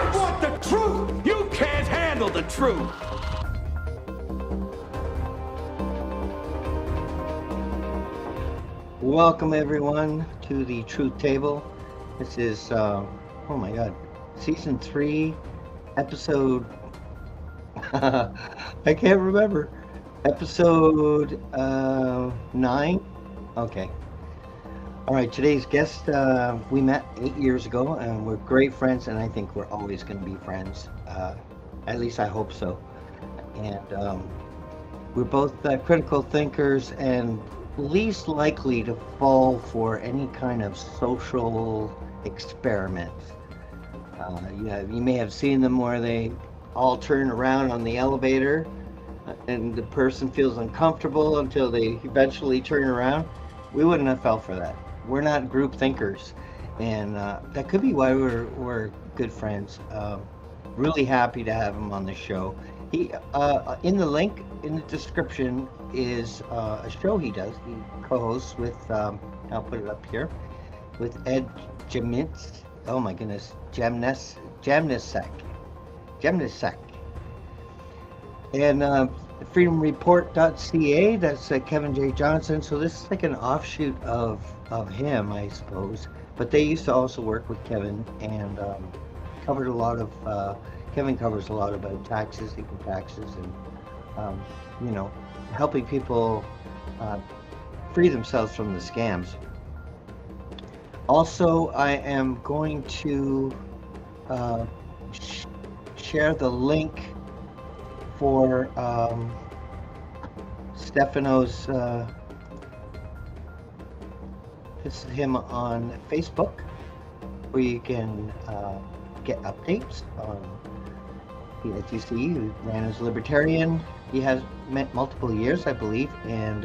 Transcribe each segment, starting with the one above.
I want the truth! You can't handle the truth! Welcome everyone to the Truth Table. This is, oh my God, Season 3, Episode, I can't remember, Episode 9? Okay. All right, today's guest, we met 8 years ago, and we're great friends, and I think we're always going to be friends. At least I hope so. And we're both critical thinkers and least likely to fall for any kind of social experiment. You may have seen them where they all turn around on the elevator and the person feels uncomfortable until they eventually turn around. We wouldn't have fell for that. We're not group thinkers, and that could be why we're good friends. Really happy to have him on the show. He in the link in the description is a show he does. He co-hosts with I'll put it up here with Ed Jamnitz. Oh my goodness, Jamnisek, and freedomreport.ca. That's Kevin J. Johnson. So this is like an offshoot of him, I suppose. But they used to also work with Kevin and covered a lot of. Kevin covers a lot about taxes, income taxes, and helping people free themselves from the scams. Also, I am going to share the link for Stefanos. This is him on Facebook, where you can get updates on. As you see, he ran as a libertarian. He has met multiple years, I believe, and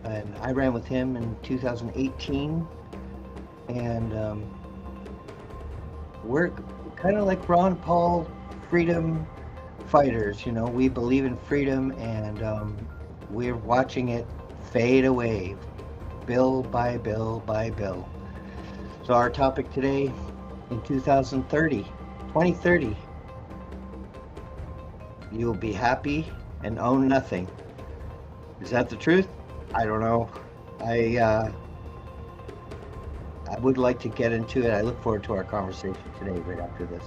I ran with him in 2018, and we're kind of like Ron Paul, freedom fighters. We believe in freedom, and we're watching it fade away, bill by bill by bill. So our topic today, in 2030, you'll be happy and own nothing. Is that the truth? I don't know. I would like to get into it. I look forward to our conversation today, right after this.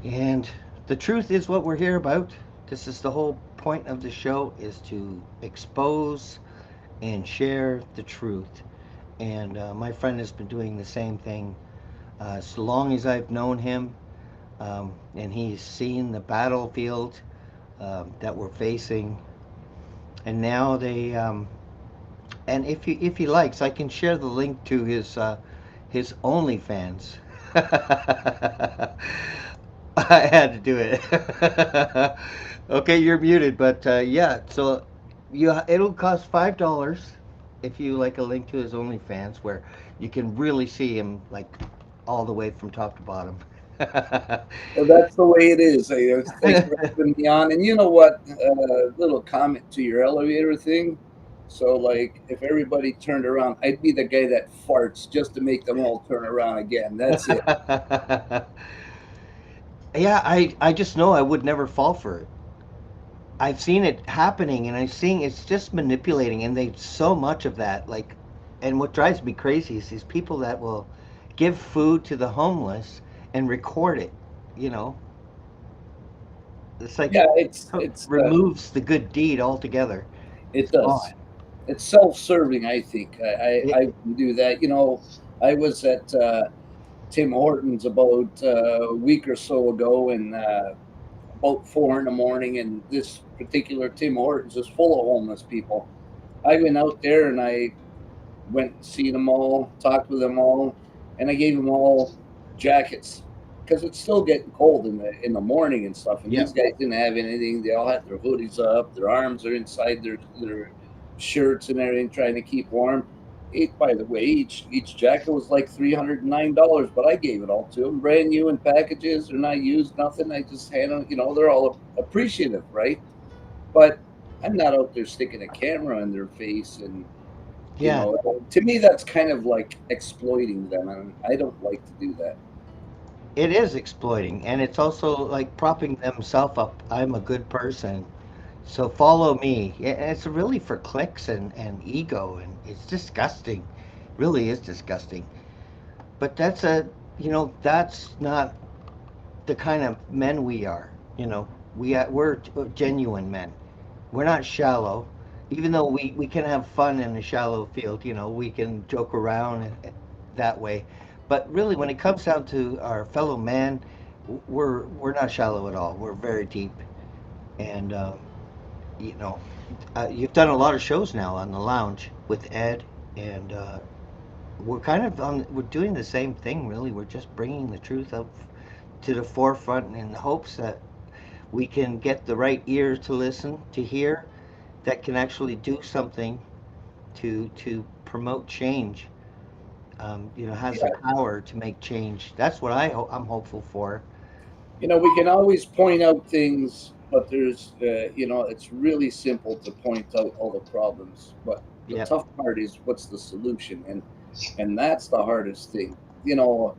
And the truth is what we're here about. This is the whole point of the show, is to expose and share the truth. And my friend has been doing the same thing so long as I've known him, and he's seen the battlefield that we're facing. And now they, and if he likes, I can share the link to his OnlyFans. I had to do it. Okay, you're muted, but yeah. So it'll cost $5 if you like a link to his OnlyFans, where you can really see him like all the way from top to bottom. Well, that's the way it is. Thanks for having me on. And you know what? Little comment to your elevator thing. So, like, if everybody turned around, I'd be the guy that farts just to make them all turn around again. That's it. Yeah, I just know I would never fall for it. I've seen it happening, and I'm seeing it's just manipulating, and they so much of that. Like, and what drives me crazy is these people that will give food to the homeless and record it. You know, it's like Yeah, it's removes the good deed altogether. it It's gone. does. It's self-serving. I think It, I can do that. I was at Tim Hortons about a week or so ago, and about 4 in the morning, and this particular Tim Hortons is full of homeless people. I went out there and I went and seen them all, talked with them all, and I gave them all jackets because it's still getting cold in the morning and stuff. And yeah. these guys didn't have anything. They all had their hoodies up, their arms are inside their shirts and everything, trying to keep warm. By the way, each jacket was like $309, but I gave it all to them, brand new in packages. They're not used, nothing. I just hand them. They're all appreciative, right? But I'm not out there sticking a camera in their face and Yeah. to me, that's kind of like exploiting them, and I don't like to do that. It is exploiting, and it's also like propping themselves up. I'm a good person, so follow me. It's really for clicks and ego, and it's disgusting. Really is disgusting. But that's not the kind of men we are. We're genuine men. We're not shallow. Even though we can have fun in a shallow field, we can joke around that way. But really, when it comes down to our fellow man, we're not shallow at all. We're very deep. And you know, you've done a lot of shows now on the lounge with Ed, and we're doing the same thing. Really, we're just bringing the truth up to the forefront in the hopes that we can get the right ears to listen, to hear, that can actually do something to promote change. Has the Yeah, power to make change. That's what I'm hopeful for. we can always point out things, but it's really simple to point out all the problems. But the Yep. tough part is what's the solution, and that's the hardest thing. You know,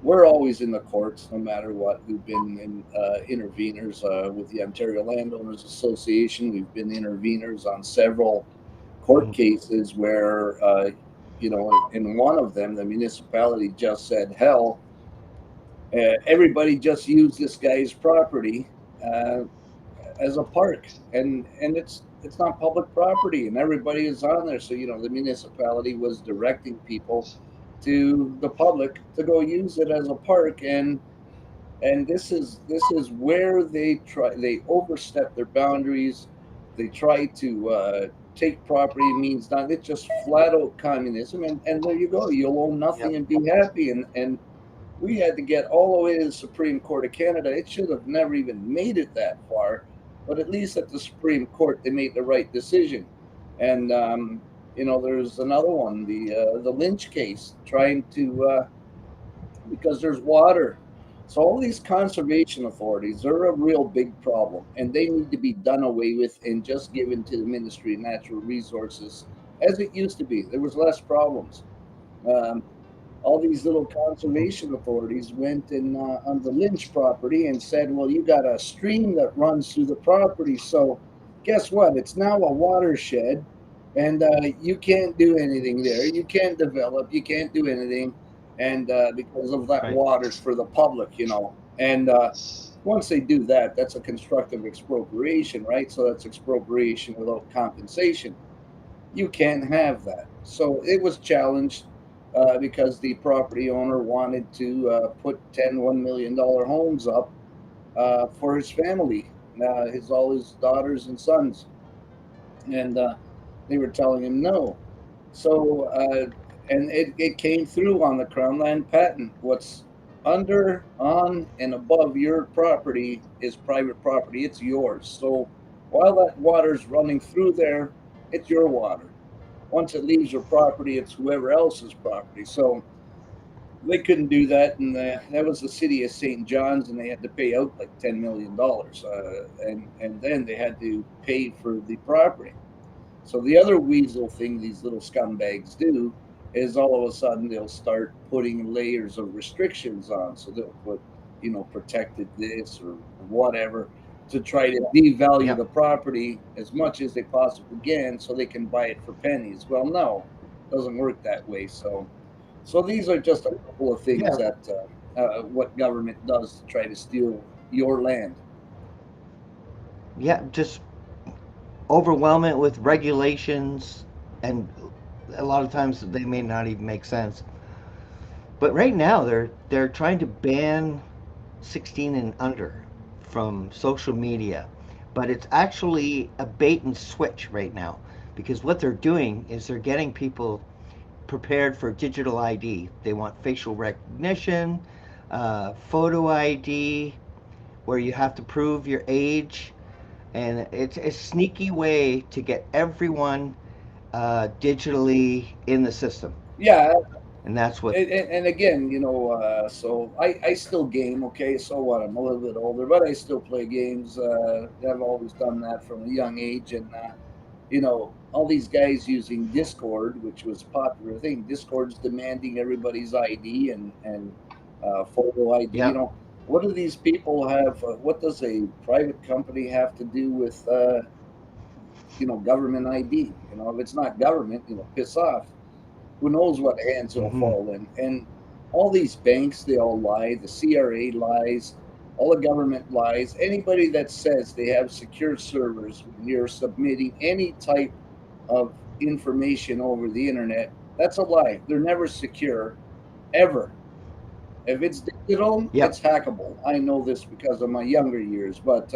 we're always in the courts, no matter what. We've been in interveners with the Ontario Landowners Association. We've been interveners on several court Mm. cases where, in one of them, the municipality just said, hell, everybody just used this guy's property uh, as a park, and it's not public property, and everybody is on there. So the municipality was directing people to the public to go use it as a park, and this is where they overstep their boundaries. They try to take property means not. It's just flat out communism, and there you go. You'll own nothing Yep. and be happy. And we had to get all the way to the Supreme Court of Canada. It should have never even made it that far, but at least at the Supreme Court they made the right decision. And there's another one, the Lynch case, trying to because there's water. So all these conservation authorities, they're a real big problem, and they need to be done away with and just given to the Ministry of Natural Resources as it used to be. There was less problems. Um, all these little Mhm. conservation authorities went in on the Lynch property and said, "Well, you got a stream that runs through the property, so guess what? It's now a watershed, and you can't do anything there. You can't develop. You can't do anything, and because of that Right. water's for the public. And once they do that, that's a constructive expropriation, right? So that's expropriation without compensation. You can't have that. So it was challenged because the property owner wanted to put 10 $1 million homes up for his family, all his daughters and sons, and they were telling him no. So and it came through on the Crown Land Patent. What's under, on, and above your property is private property. It's yours. So while that water's running through there, it's your water. Once it leaves your property, it's whoever else's property. So they couldn't do that, and that was the city of St. John's, and they had to pay out like $10 million, and then they had to pay for the property. So the other weasel thing these little scumbags do is all of a sudden they'll start putting layers of restrictions on. So they'll put, protected this or whatever to try to devalue Yep. the property as much as they possibly can so they can buy it for pennies. Well, no, it doesn't work that way. So So these are just a couple of things Yeah, that what government does to try to steal your land. yeah, just overwhelm it with regulations, and a lot of times they may not even make sense. But right now they're trying to ban 16 and under from social media. But it's actually a bait and switch right now, because what they're doing is they're getting people prepared for digital ID. They want facial recognition, photo ID, where you have to prove your age, and it's a sneaky way to get everyone digitally in the system, Yeah, and that's what. and again, so I still game. Okay, so what? I'm a little bit older, but I still play games. I've always done that from a young age, and all these guys using Discord, which was a popular thing. Discord's demanding everybody's ID and photo ID. Yeah, What do these people have? What does a private company have to do with government ID? If it's not government, piss off. Who knows what hands it'll hmm, fall in? And all these banks, they all lie. The CRA lies. All the government lies. Anybody that says they have secure servers when you're submitting any type of information over the internet, that's a lie. They're never secure, ever. If it's digital, yep, it's hackable. I know this because of my younger years, but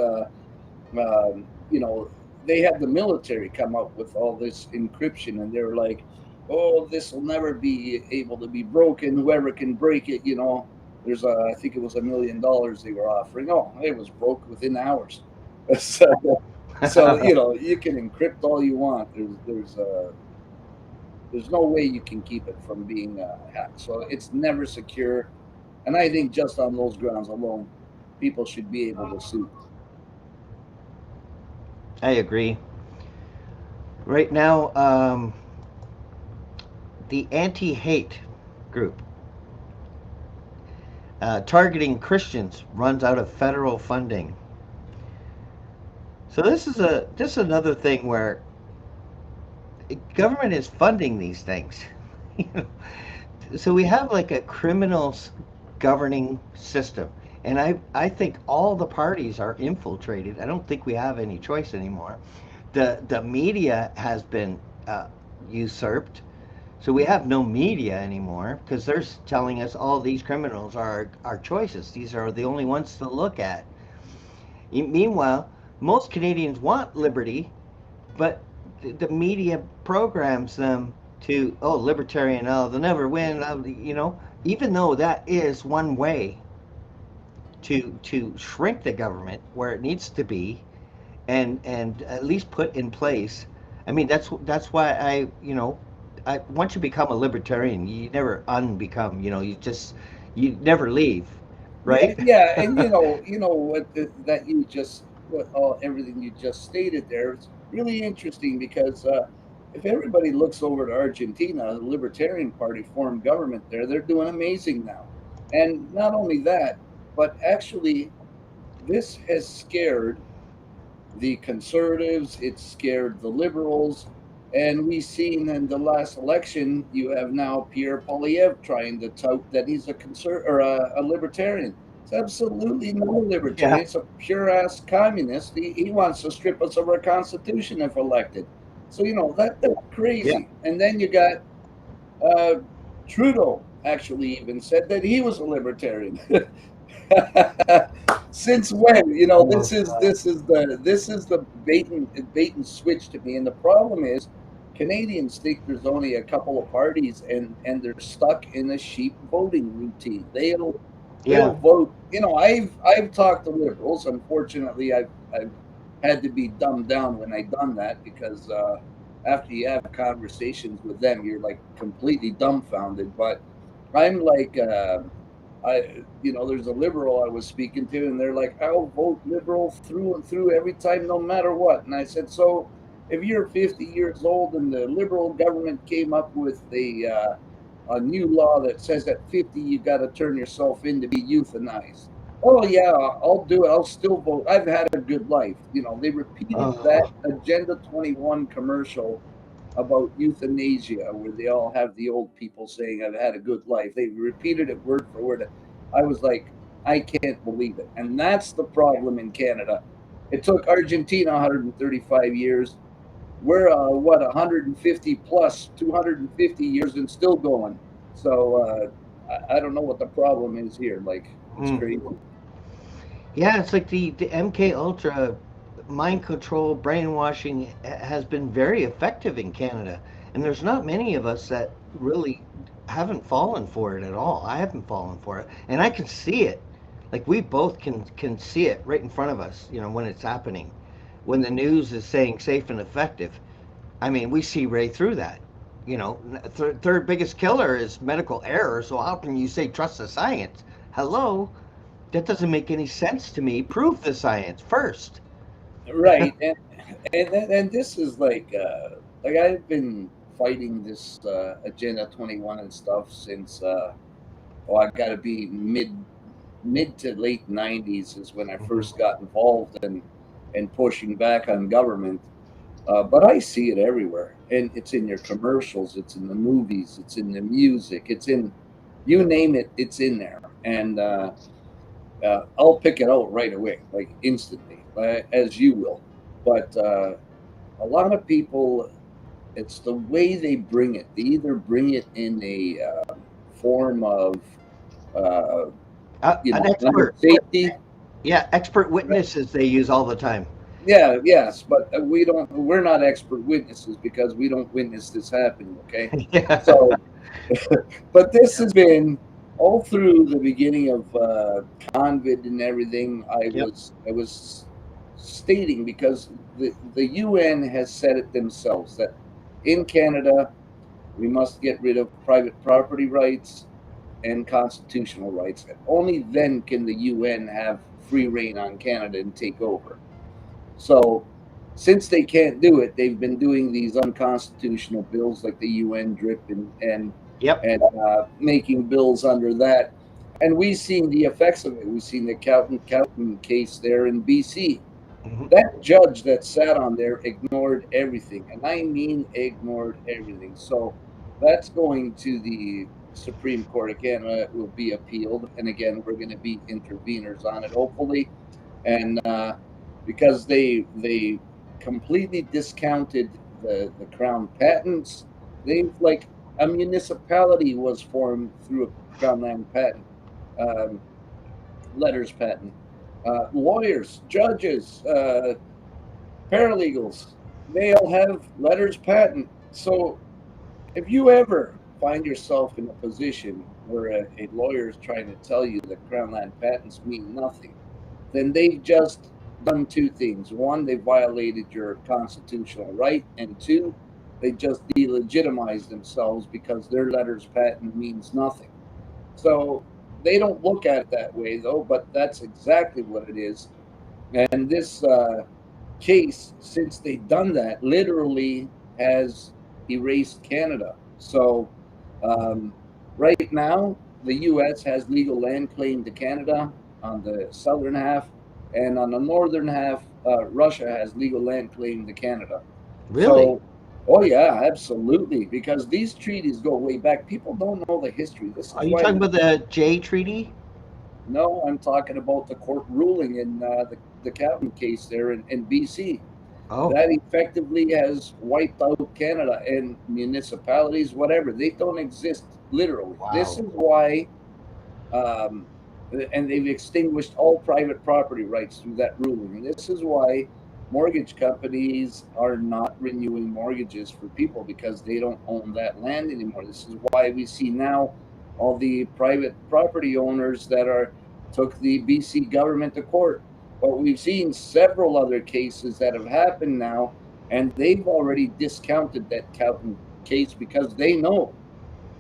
um, you know, they had the military come up with all this encryption, and they're like, "Oh, this will never be able to be broken. Whoever can break it, there's I think it was $1 million they were offering. Oh, it was broke within hours. So you can encrypt all you want. There's no way you can keep it from being hacked. So it's never secure. And I think just on those grounds alone, people should be able to sue. I agree. Right now, the anti-hate group targeting Christians runs out of federal funding. So this is another thing where government is funding these things. So we have like a criminal governing system, and I think all the parties are infiltrated. I don't think we have any choice anymore. The media has been usurped, so we have no media anymore because they're telling us all these criminals are our choices. These are the only ones to look at. Meanwhile, most Canadians want liberty, but the media programs them to, oh, libertarian, oh, they'll never win, even though that is one way to shrink the government where it needs to be, and at least put in place. I mean, that's why I once you become a libertarian, you never unbecome. You never leave, Yeah, right? yeah, and what that you just what all everything you just stated there is really interesting because if everybody looks over to Argentina, the Libertarian Party formed government there. They're doing amazing now, and not only that, but actually this has scared the conservatives, it scared the liberals, and we've seen in the last election, you have now Pierre Poilievre trying to tout that he's a libertarian. It's absolutely no Yeah. libertarian. It's a pure ass communist. He wants to strip us of our constitution if elected. So that's Yeah. crazy. And then you got uh, Trudeau actually even said that he was a libertarian. Since when? Oh, This is the bait and switch to me. And the problem is, Canadians think there's only a couple of parties, and they're stuck in a sheep voting routine. They'll yeah. vote. I've talked to liberals. Unfortunately, I've had to be dumbed down when I done that because after you have conversations with them, you're like completely dumbfounded. But I'm like. There's a liberal I was speaking to, and they're like, I'll vote liberal through and through every time, no matter what. And I said, so if you're 50 years old and the liberal government came up with a new law that says at 50 you got to turn yourself in to be euthanized. Oh yeah, I'll do it. I'll still vote. I've had a good life. They repeated that Oh, Agenda 21 commercial about euthanasia, where they all have the old people saying, "I've had a good life." They repeated it word for word. I was like, I can't believe it. And that's the problem in Canada. It took Argentina 135 years. We're what 150 plus 250 years and still going. So I don't know what the problem is here. Like, it's Mm. crazy. Yeah, it's like the MK Ultra mind control, brainwashing has been very effective in Canada, and there's not many of us that really haven't fallen for it at all. I haven't fallen for it, and I can see it. Like we both can see it right in front of us. You know when it's happening, when the news is saying safe and effective. I mean, we see right through that. You know, third biggest killer is medical error. So how can you say trust the science? Hello, that doesn't make any sense to me. Prove the science first. Right, and this is like I've been fighting this Agenda 21 and stuff since oh, I got to be mid to late 90s is when I first Mhm. got involved and pushing back on government. But I see it everywhere, and it's in your commercials, it's in the movies, it's in the music, it's in you name it, it's in there, and I'll pick it out right away, like instantly, as you will. But a lot of people, it's the way they bring it. They either bring it in a form of, uh, An public expert, safety. yeah, expert witnesses they use all the time. Yeah, yes, but we don't. We're not expert witnesses because we don't witness this happening. Okay, Yeah. so but this has been all through the beginning of COVID and everything. Yep. I was stating because the UN has said it themselves that in Canada we must get rid of private property rights and constitutional rights. Only then can the UN have free reign on Canada and take over. So, since they can't do it, they've been doing these unconstitutional bills like the UN drip Yep. and making bills under that. And we've seen the effects of it. We've seen the Cowton case there in BC. Hmm. That judge that sat on there ignored everything, and I mean ignored everything. So that's going to the Supreme Court again. It will be appealed, and again, we're going to be interveners on it, hopefully, and because they completely discounted the crown patents. They've like a municipality was formed through a crown land patent, um, letters patent. Lawyers, judges, paralegals, they all have letters patent. So if you ever find yourself in a position where a lawyer is trying to tell you that crown land patents mean nothing, then they've just done two things. One, they violated your constitutional right, and two, they just delegitimized themselves because their letters patent means nothing. So they don't look at it that way, though, but that's exactly what it is. And this case, since they've done that, literally has erased Canada. So um, right now, the U.S. has legal land claim to Canada on the southern half, and on the northern half, Russia has legal land claim to Canada. Really? So, oh yeah, absolutely, because these treaties go way back. People don't know the history. This Are is you why talking about the Jay Treaty? no, I'm talking about the court ruling in the Cowden case there in BC. Oh, That effectively has wiped out Canada and municipalities, whatever. They don't exist literally. This wow. is why, um, and they've extinguished all private property rights through that ruling. And this is why mortgage companies are not renewing mortgages for people because they don't own that land anymore. This is why we see now all the private property owners that are took the BC government to court. But we've seen several other cases that have happened now, and they've already discounted that Cowton case because they know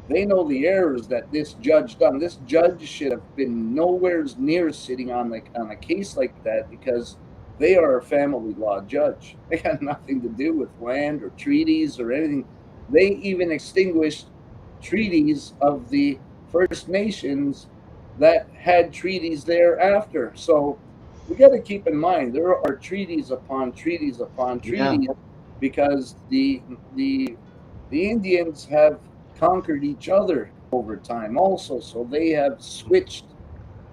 the errors that this judge done. This judge should have been nowhere near sitting on a case like that because they are a family law judge. They got nothing to do with land or treaties or anything. They even extinguished treaties of the First Nations that had treaties thereafter. So we got to keep in mind there are treaties upon treaties upon Yeah. treaties because the The Indians have conquered each other over time also, so they have switched.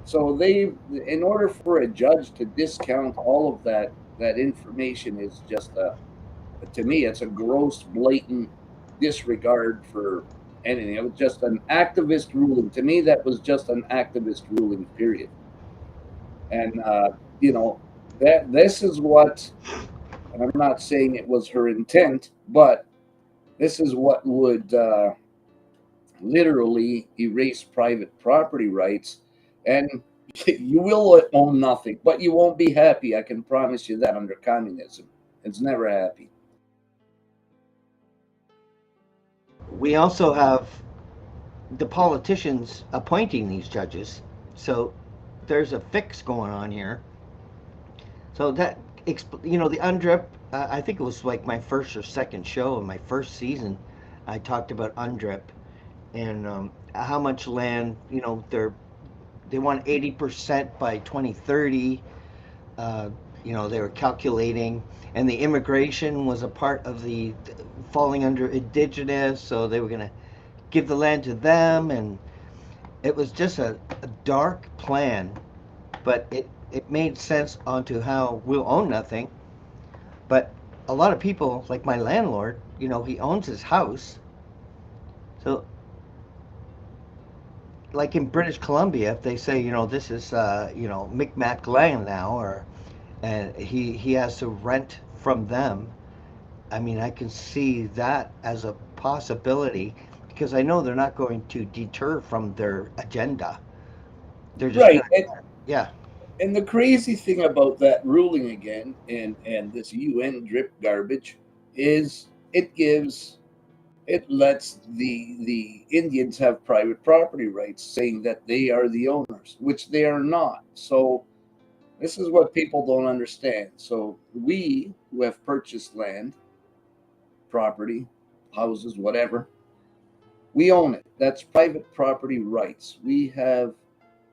So they, in order for a judge to discount all of that information is just to me, it's a gross, blatant disregard for anything. It was just an activist ruling. To me, that was just an activist ruling, period. And you know that this is what, and I'm not saying it was her intent, but this is what would literally erase private property rights, and you will own nothing, but you won't be happy. I can promise you that under communism, it's never happy. We also have the politicians appointing these judges. So there's a fix going on here. So that, the UNDRIP, I think it was like my first or second show in my first season. I talked about UNDRIP and how much land, they want 80% by 2030. They were calculating, and the immigration was a part of the falling under indigenous, so they were going to give the land to them, and it was just a dark plan, but it made sense onto how we'll own nothing. But a lot of people, like my landlord, he owns his house. So, like in British Columbia, if they say, this is, Micmac land now, and he has to rent from them. I mean, I can see that as a possibility because I know they're not going to deter from their agenda. They're just Right. gonna, yeah. And the crazy thing about that ruling again, and this UN drip garbage, is it lets the Indians have private property rights, saying that they are the owners, which they are not. So this is what people don't understand. So we who have purchased land, property, houses, whatever, we own it. That's private property rights. We have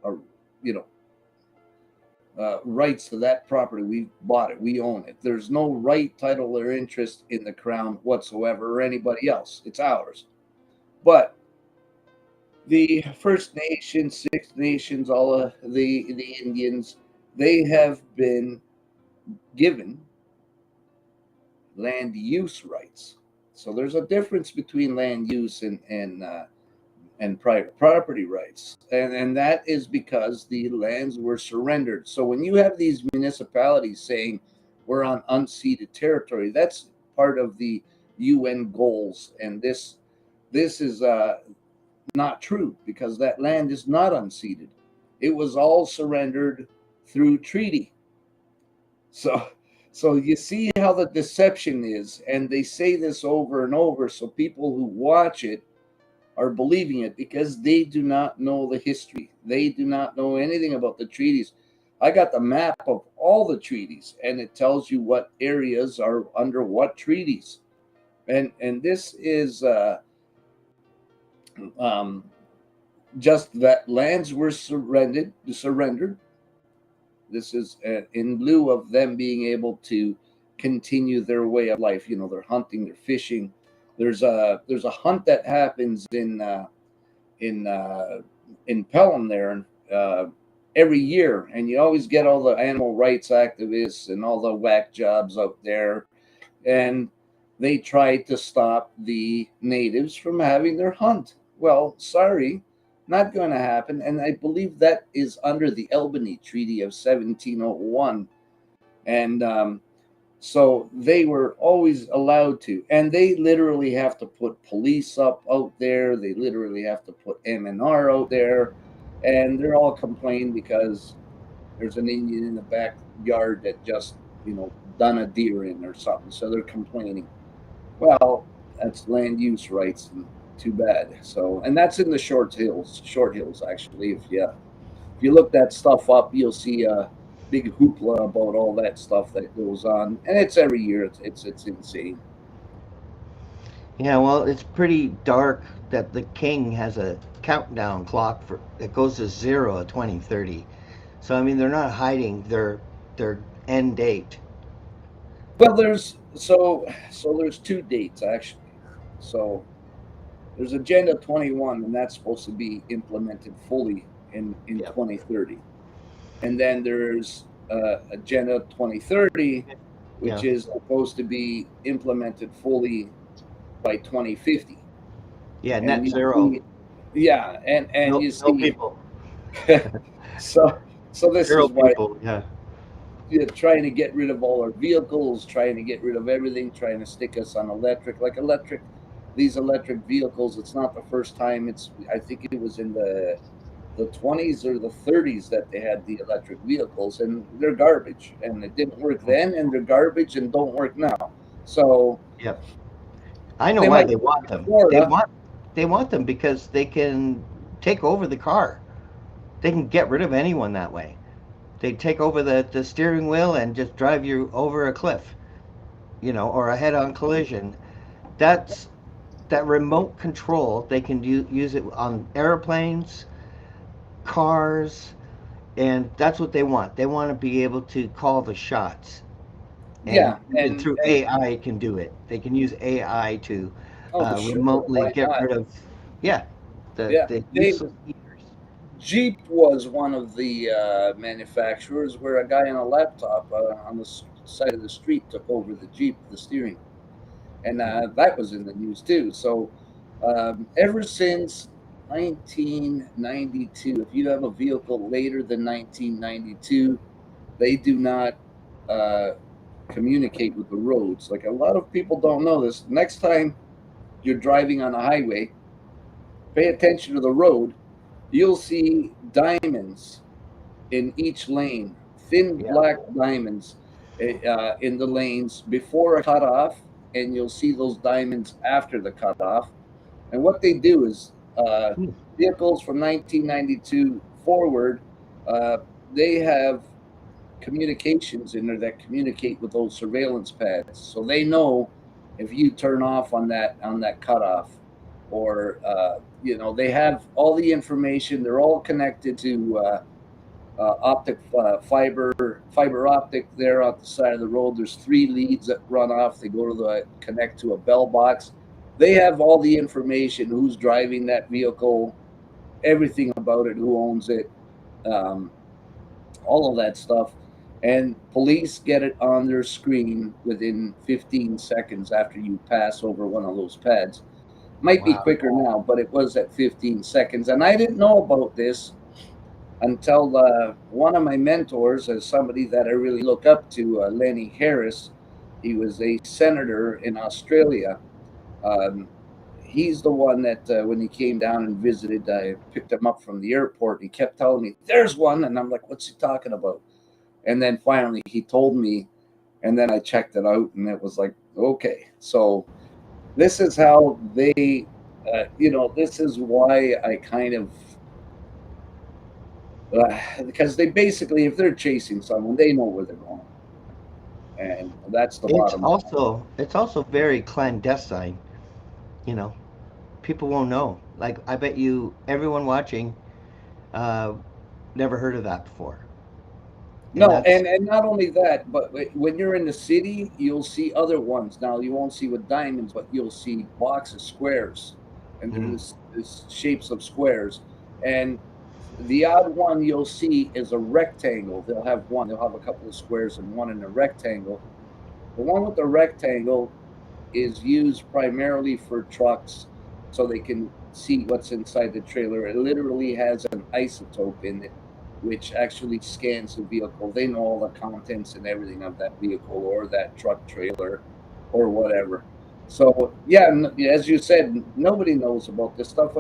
a you know rights to that property. We bought it. We own it. There's no right, title, or interest in the crown whatsoever or anybody else. It's ours. But the First Nations, Six Nations, all of the Indians, they have been given land use rights. So there's a difference between land use and private property rights. And that is because the lands were surrendered. So when you have these municipalities saying we're on unceded territory, that's part of the UN goals. And this is not true because that land is not unceded. It was all surrendered through treaty. So so you see how the deception is, and they say this over and over, so people who watch it are believing it because they do not know the history. They do not know anything about the treaties. I got the map of all the treaties, and it tells you what areas are under what treaties. And this is um, just that lands were surrendered. This is in lieu of them being able to continue their way of life. They're hunting, they're fishing. There's a hunt that happens in in Pelham there every year, and you always get all the animal rights activists and all the whack jobs out there, and they try to stop the natives from having their hunt. Well, sorry, not going to happen. And I believe that is under the Albany Treaty of 1701. And so they were always allowed to, and they literally have to put police up out there. They literally have to put MNR out there, and they're all complaining because there's an Indian in the backyard that just done a deer in or something. So they're complaining. Well, that's land use rights, and too bad. So, and that's in the short hills actually. If you look that stuff up, you'll see a big hoopla about all that stuff that goes on, and it's every year. It's insane. Yeah, well, it's pretty dark that the king has a countdown clock for it goes to zero at 2030. So I mean, they're not hiding their end date. Well, there's so there's two dates actually. So there's Agenda 21, and that's supposed to be implemented fully in Yep. 2030. And then there's Agenda 2030, Yeah. which is supposed to be implemented fully by 2050. Yeah. And Net you zero. see, yeah, and No. you No see, people. so this Zero is why people. Yeah. you're trying to get rid of all our vehicles, trying to get rid of everything, trying to stick us on electric. Like electric, these electric vehicles. It's not the first time. I think it was in the 20s or the 30s that they had the electric vehicles, and they're garbage, and it didn't work then, and they're garbage and don't work now. So Yep. I know they why might they work want in them. Florida. They want them because they can take over the car. They can get rid of anyone that way. They take over the steering wheel and just drive you over a cliff, or a head-on collision. That's that remote control. They can use it on airplanes, cars, and that's what they want. They want to be able to call the shots, and Yeah, even through and AI can do it. They can use AI to oh sure, remotely why get not? rid of, yeah, Yeah, the they useless eaters. Jeep was one of the manufacturers where a guy on a laptop on the side of the street took over the Jeep, the steering, and that was in the news too. So ever since 1992, if you have a vehicle later than 1992, they do not uh, communicate with the roads. Like a lot of people don't know this. Next time you're driving on a highway, pay attention to the road. You'll see diamonds in each lane, thin Yeah. black diamonds in the lanes before a cutoff, and you'll see those diamonds after the cutoff. And what they do is Hmm. vehicles from 1992 forward, uh, they have communications in there that communicate with those surveillance pads, so they know if you turn off on that cutoff, or they have all the information. They're all connected to optic fiber optic there on the side of the road. There's three leads that run off. They go to the connect to a bell box. They have all the information: who's driving that vehicle, everything about it, who owns it, um, all of that stuff. And police get it on their screen within 15 seconds after you pass over one of those pads. Might be Wow. quicker now, but it was at 15 seconds. And I didn't know about this until one of my mentors, as somebody that I really look up to, Lenny Harris. He was a senator in Australia. Um, he's the one that when he came down and visited, I picked him up from the airport. He kept telling me, "There's one," and I'm like, "What's he talking about?" And then finally he told me, and then I checked it out, and it was like, okay, so this is how they, this is why I kind of because they basically, if they're chasing someone, they know where they're going, and that's the It's bottom line. also it's also very clandestine. You know, people won't know. Like I bet you everyone watching uh, never heard of that before, and No, that's and not only that, but when you're in the city, you'll see other ones. Now you won't see with diamonds, but you'll see boxes, squares, and mm, there's this shapes of squares. And the odd one you'll see is a rectangle. They'll have one. They'll have a couple of squares and one in a rectangle. The one with the rectangle is used primarily for trucks, so they can see what's inside the trailer. It literally has an isotope in it, which actually scans the vehicle. They know all the contents and everything of that vehicle or that truck trailer or whatever. So, yeah, as you said, nobody knows about this stuff.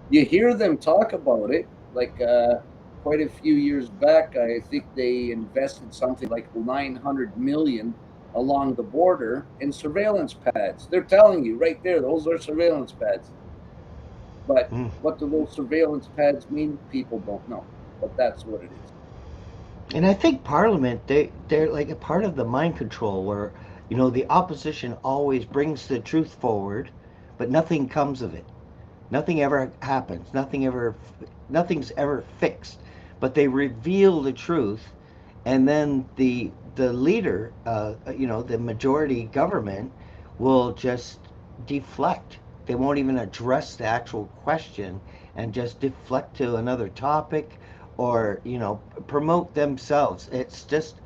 You hear them talk about it, like quite a few years back. I think they invested something like 900 million along the border in surveillance pads. They're telling you right there, those are surveillance pads. But mm. what do those surveillance pads mean? People don't know. But that's what it is. And I think Parliament they're like a part of the mind control where the opposition always brings the truth forward, but nothing comes of it. Nothing ever happens. Nothing's ever fixed. But they reveal the truth, and then the leader, the majority government, will just deflect. They won't even address the actual question and just deflect to another topic or, promote themselves. It's just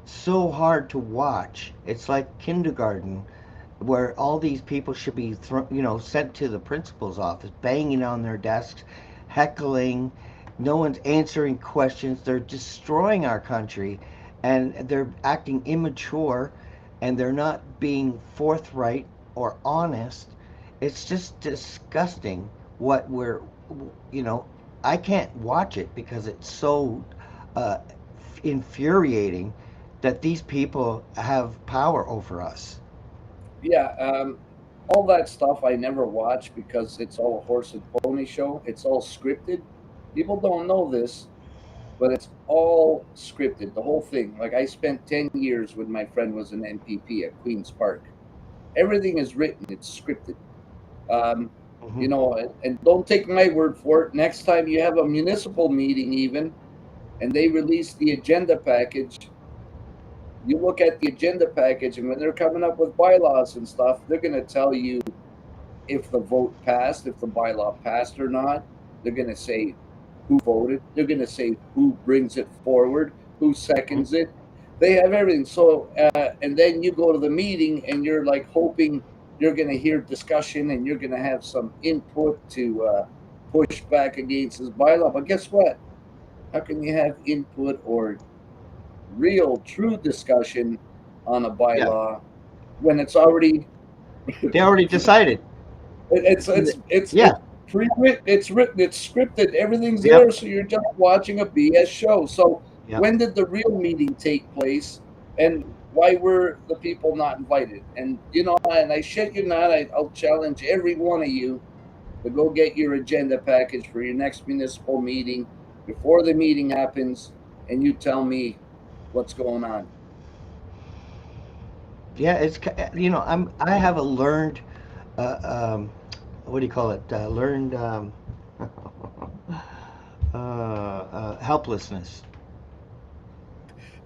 so hard to watch. It's like kindergarten where all these people should be sent to the principal's office, banging on their desks, heckling. No one's answering questions. They're destroying our country, and they're acting immature, and they're not being forthright or honest. It's just disgusting what we're, you know, I can't watch it because it's so uh, infuriating that these people have power over us. Yeah, all that stuff I never watch because it's all a horse and pony show. It's all scripted. People don't know this, but it's all scripted. The whole thing. Like I spent 10 years when my friend was an NPP at Queens Park. Everything is written. It's scripted. Um, Hmm. and don't take my word for it. Next time you have a municipal meeting, even, and they release the agenda package, you look at the agenda package, and when they're coming up with bylaws and stuff, they're going to tell you if the vote passed, if the bylaw passed or not. They're going to say who voted. They're going to say who brings it forward, who Hmm. seconds it. They have everything. So, and then you go to the meeting and you're like hoping you're going to hear discussion and you're going to have some input to push back against this bylaw. But guess what? How can you have input or real, true discussion on a Yeah, bylaw when it's already they already decided. it's Yeah, pre-written, it's written, it's scripted, everything's there, yep, so you're just watching a BS show. So yep. when did the real meeting take place, and why were the people not invited? And and I shit you not, I'll challenge every one of you to go get your agenda package for your next municipal meeting before the meeting happens, and you tell me what's going on. Yeah, I have a learned, uh, um, what do you call it? Learned helplessness.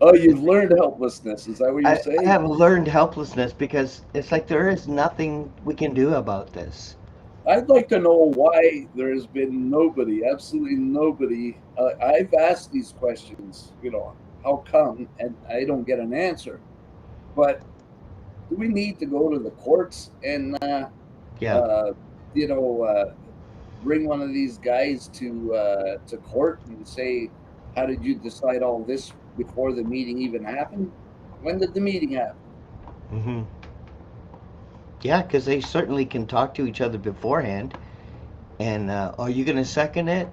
Oh, you've learned helplessness. Is that what you're I saying? have learned helplessness because it's like there is nothing we can do about this. I'd like to know why there has been nobody, absolutely nobody. I've asked these questions, how come, and I don't get an answer. But do we need to go to the courts and, Yeah. uh, you know, uh, bring one of these guys to court and say, how did you decide all this before the meeting even happened? When did the meeting happen? Hmm. Yeah, because they certainly can talk to each other beforehand. And are you going to second it?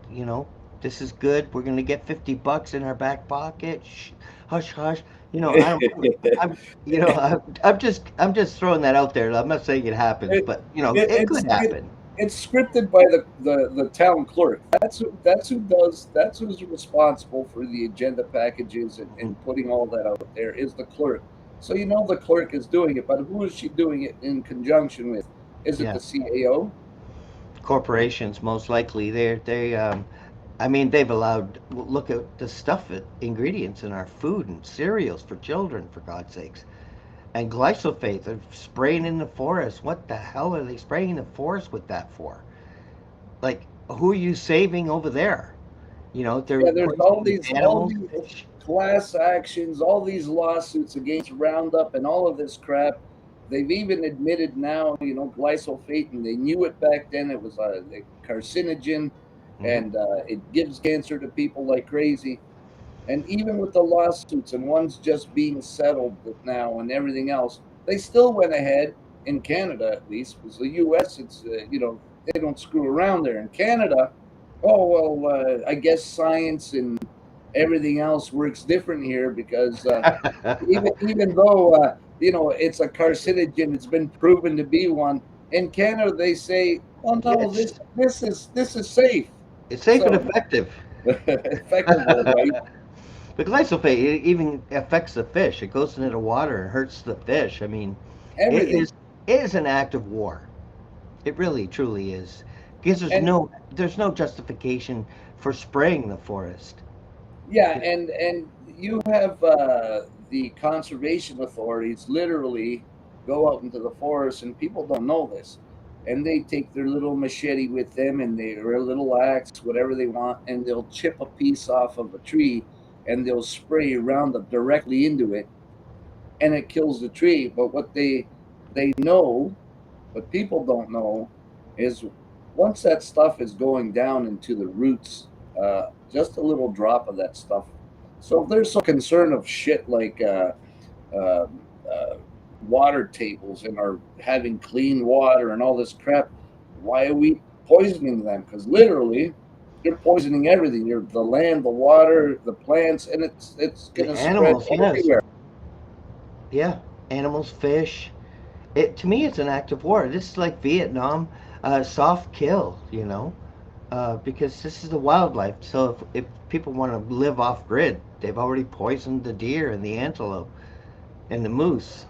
This is good. We're going to get $50 in our back pocket. Shh, hush, hush. I don't. I'm. I'm just throwing that out there. I'm not saying it happens, It, but it, it it's could it, happen. it's scripted by the town clerk. That's who's responsible for the agenda packages Mhm. and putting all that out there is the clerk. So the clerk is doing it, but who is she doing it in conjunction with? Is it Yeah, the CAO? corporations most likely. I mean, they've allowed. Look at the stuff, ingredients in our food and cereals for children, for God's sakes. And glyphosate, they're spraying in the forest. What the hell are they spraying the forest with that for? Like, who are you saving over there? They're Yeah, there's poisoning all animals, these fish. class actions, all these lawsuits against Roundup and all of this crap. They've even admitted now, glyphosate, and they knew it back then. It was a carcinogen, Hmm. and it gives cancer to people like crazy. And even with the lawsuits, and one's just being settled now, and everything else, they still went ahead in Canada, at least, because the U.S. It's they don't screw around there. In Canada, oh well, I guess science and everything else works different here because even though it's a carcinogen, it's been proven to be one. In Canada, they say, "Oh no, it's this is safe." it's safe and So effective. effective, all right. The glyphosate even affects the fish. It goes into the water and hurts the fish. I mean, it Everything. is it is an act of war. It really truly is. Because And there's no justification for spraying the forest. yeah, and you have the conservation authorities literally go out into the forest, and people don't know this. and they take their little machete with them and or a little axe, whatever they want, and they'll chip a piece off of a tree and they'll spray Roundup directly into it, and it kills the tree. But what they know, what people don't know, is once that stuff is going down into the roots, just a little drop of that stuff. So if there's some concern of shit like uh, uh, water tables and are having clean water and all this crap, why are we poisoning them? Because literally, you're poisoning everything. You're the land, the water, the plants, and it's The going to spread animals, yes. everywhere. Yeah, animals, fish. It to me, it's an act of war. This is like Vietnam, soft kill, because this is the wildlife. So if people want to live off grid, they've already poisoned the deer and the antelope and the moose.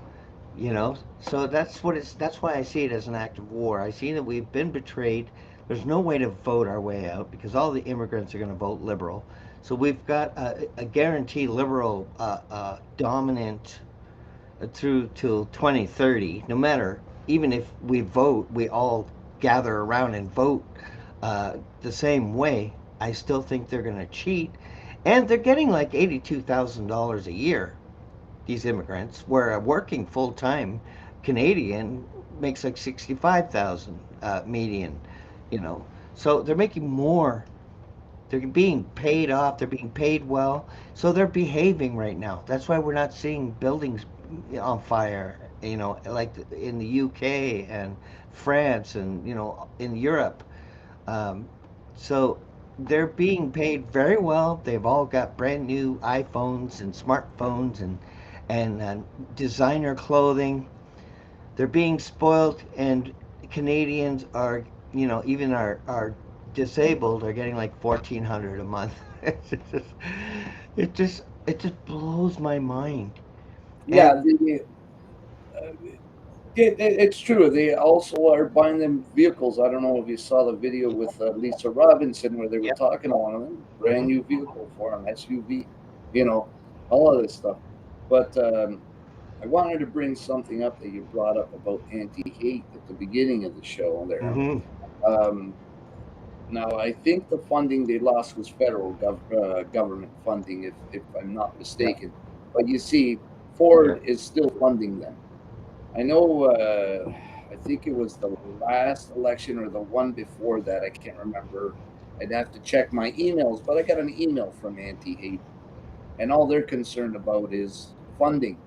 So that's why I see it as an act of war. I see that we've been betrayed. There's no way to vote our way out because all the immigrants are going to vote liberal. So we've got a guaranteed liberal dominant through till 2030. No matter, even if we vote, we all gather around and vote the same way. I still think they're going to cheat, and they're getting like $82,000 a year, these immigrants, where a working full time Canadian makes like 65,000 median, you know. So they're making more. They're being paid off. They're being paid well. So they're behaving right now. That's why we're not seeing buildings on fire, like in the UK and France and, in Europe. Um, so they're being paid very well. They've all got brand new iPhones and smartphones and designer clothing. They're being spoiled, and Canadians are, even our disabled are getting like 1,400 a month. It just blows my mind. And Yeah, it's true. They also are buying them vehicles. I don't know if you saw the video with Lisa Robinson where they were yeah, talking to one of them. Brand hmm new vehicle for them, SUV, you know, all of this stuff. But I wanted to bring something up that you brought up about anti-hate at the beginning of the show there. hmm Um, Now, I think the funding they lost was federal government funding, if I'm not yeah, mistaken. But you see, yeah, Ford is still funding them. I know, I think it was the last election or the one before that. I can't remember. I'd have to check my emails, but I got an email from Anti Hate, and all they're concerned about is funding.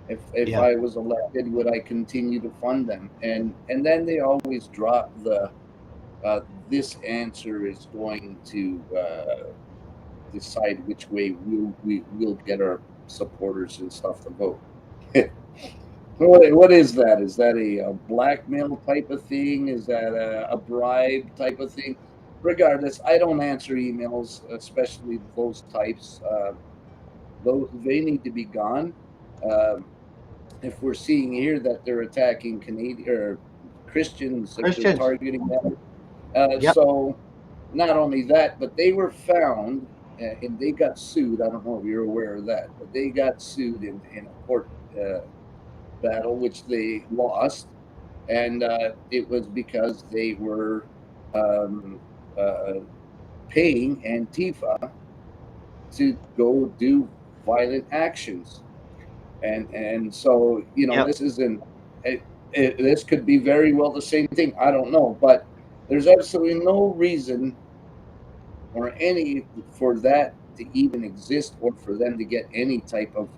If yeah, I was elected, would I continue to fund them? And then they always drop the uh, this answer is going to decide which way we'll get our supporters and stuff to vote. What is that? Is that a blackmail type of thing? Is that a bribe type of thing? Regardless, I don't answer emails, especially those types. Those they need to be gone. Um, if we're seeing here that they're attacking Canadian or Christians, if they're Christians. targeting them, Yep. so not only that, but they were found and they got sued. I don't know if you're aware of that, but they got sued in a court battle, which they lost. And it was because they were um, uh, paying Antifa to go do violent actions. And so, Yep. this isn't, this could be very well the same thing. I don't know. But there's absolutely no reason or any for that to even exist or for them to get any type of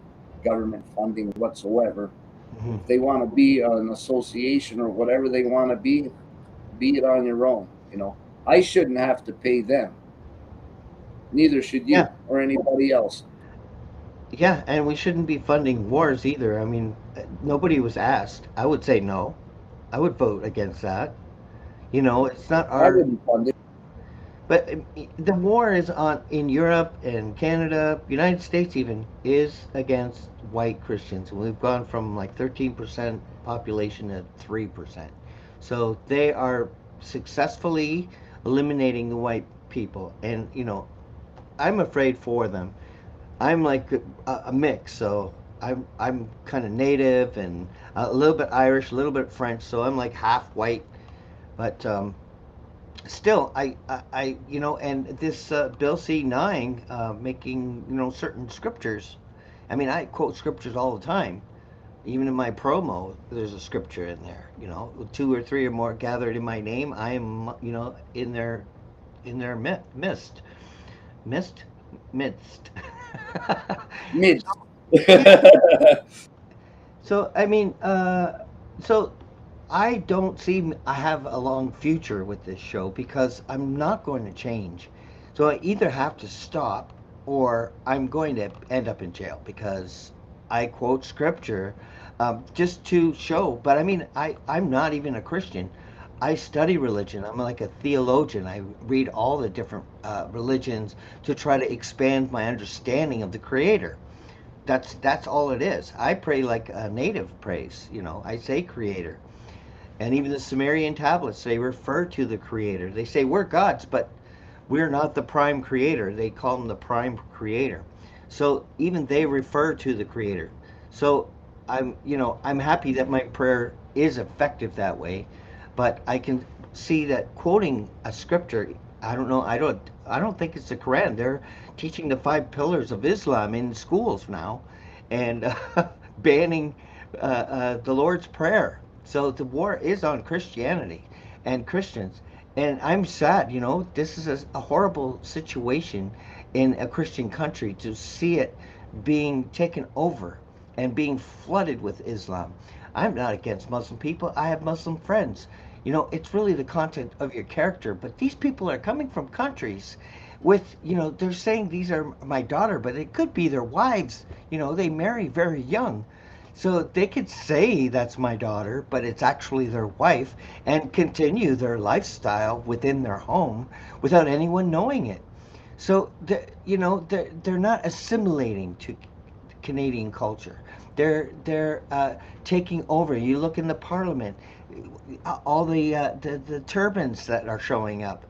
government funding whatsoever. hmm If they want to be an association or whatever they want to be it on your own. I shouldn't have to pay them. Neither should Yeah. you or anybody else. Yeah, and we shouldn't be funding wars either. I mean, nobody was asked. I would say no. I would vote against that. It's not I our. wouldn't fund it. But the war is on in Europe and Canada, United States even is against white Christians. We've gone from like 13% population to 3%. So they are successfully eliminating the white people, and I'm afraid for them. I'm like a mix, so I'm kind of native and a little bit Irish, a little bit French, so I'm like half white, But still, and this Bill C9 making, certain scriptures. I mean, I quote scriptures all the time. Even in my promo, there's a scripture in there. Two or three or more gathered in my name, I am, in their mist, midst. Mid. Yeah. So I mean, so I don't see I have a long future with this show because I'm not going to change. So I either have to stop or I'm going to end up in jail because I quote scripture just to show. But I mean, I'm not even a Christian. I study religion. I'm like a theologian. I read all the different religions to try to expand my understanding of the Creator. That's all it is. I pray like a native prays. I say Creator. And even the Sumerian tablets, they refer to the Creator. They say we're gods, but we're not the prime Creator. They call him the prime Creator. So even they refer to the Creator. So I'm happy that my prayer is effective that way, but I can see that quoting a scripture, I don't think it's the Quran. They're teaching the five pillars of Islam in schools now, and banning the Lord's Prayer. So the war is on Christianity and Christians. And I'm sad, this is a horrible situation in a Christian country to see it being taken over and being flooded with Islam. I'm not against Muslim people. I have Muslim friends. It's really the content of your character. But these people are coming from countries with, they're saying these are my daughter, but it could be their wives. They marry very young. So they could say that's my daughter, but it's actually their wife and continue their lifestyle within their home without anyone knowing it. So they're not assimilating to Canadian culture. They're taking over. You look in the Parliament, all the turbans that are showing up,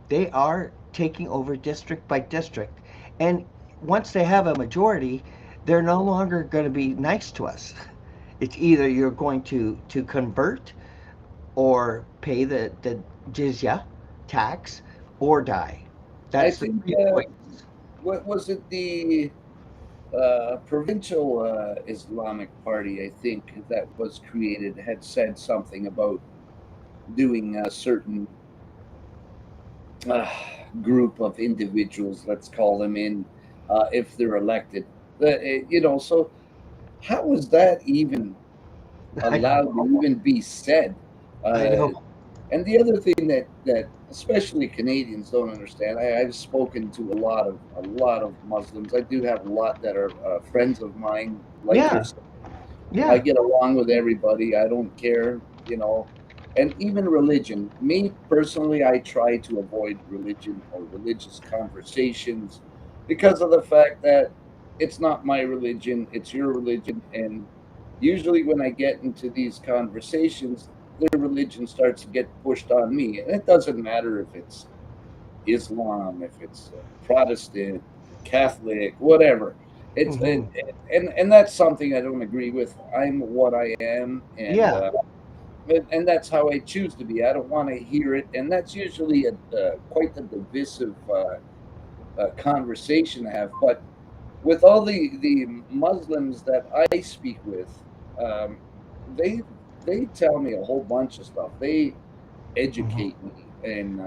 they are taking over district by district, and once they have a majority, they're no longer going to be nice to us. It's either you're going to convert or pay the jizya tax or die. I That's the think, three choices. what was it? The provincial Islamic Party, I think, that was created had said something about doing a certain uh, group of individuals, let's call them in, if they're elected. So how is that even I allowed to know. even be said? I Uh, know. and the other thing that especially Canadians don't understand, I've spoken to a lot of Muslims. I do have a lot that are friends of mine, like Yeah. yourself. I Yeah. get along with everybody. I don't care. And even religion. Me personally, I try to avoid religion or religious conversations because of the fact that it's not my religion, it's your religion. And usually, when I get into these conversations, their religion starts to get pushed on me. And it doesn't matter if it's Islam, if it's Protestant, Catholic, whatever. It's Hmm. and that's something I don't agree with. I'm what I am, Yeah. and that's how I choose to be. I don't want to hear it, and that's usually quite the divisive conversation to have. But with all the Muslims that I speak with, um, they they tell me a whole bunch of stuff. They Hmm. educate me in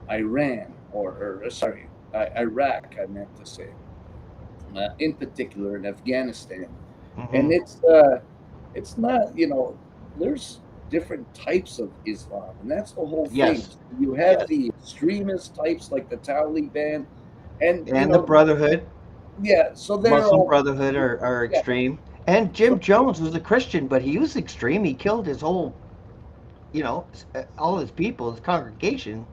Iran or sorry, Iraq. I meant to say, in particular in Afghanistan, and Hmm. it's not there's different types of Islam, and that's the whole thing. Yes. You have Yes. the extremist types like the Taliban, and And the Brotherhood, yeah, so they're Muslim all Brotherhood are yeah. extreme. And So Jim Jones was a Christian, but he was extreme. He killed his whole, all his people, his congregation.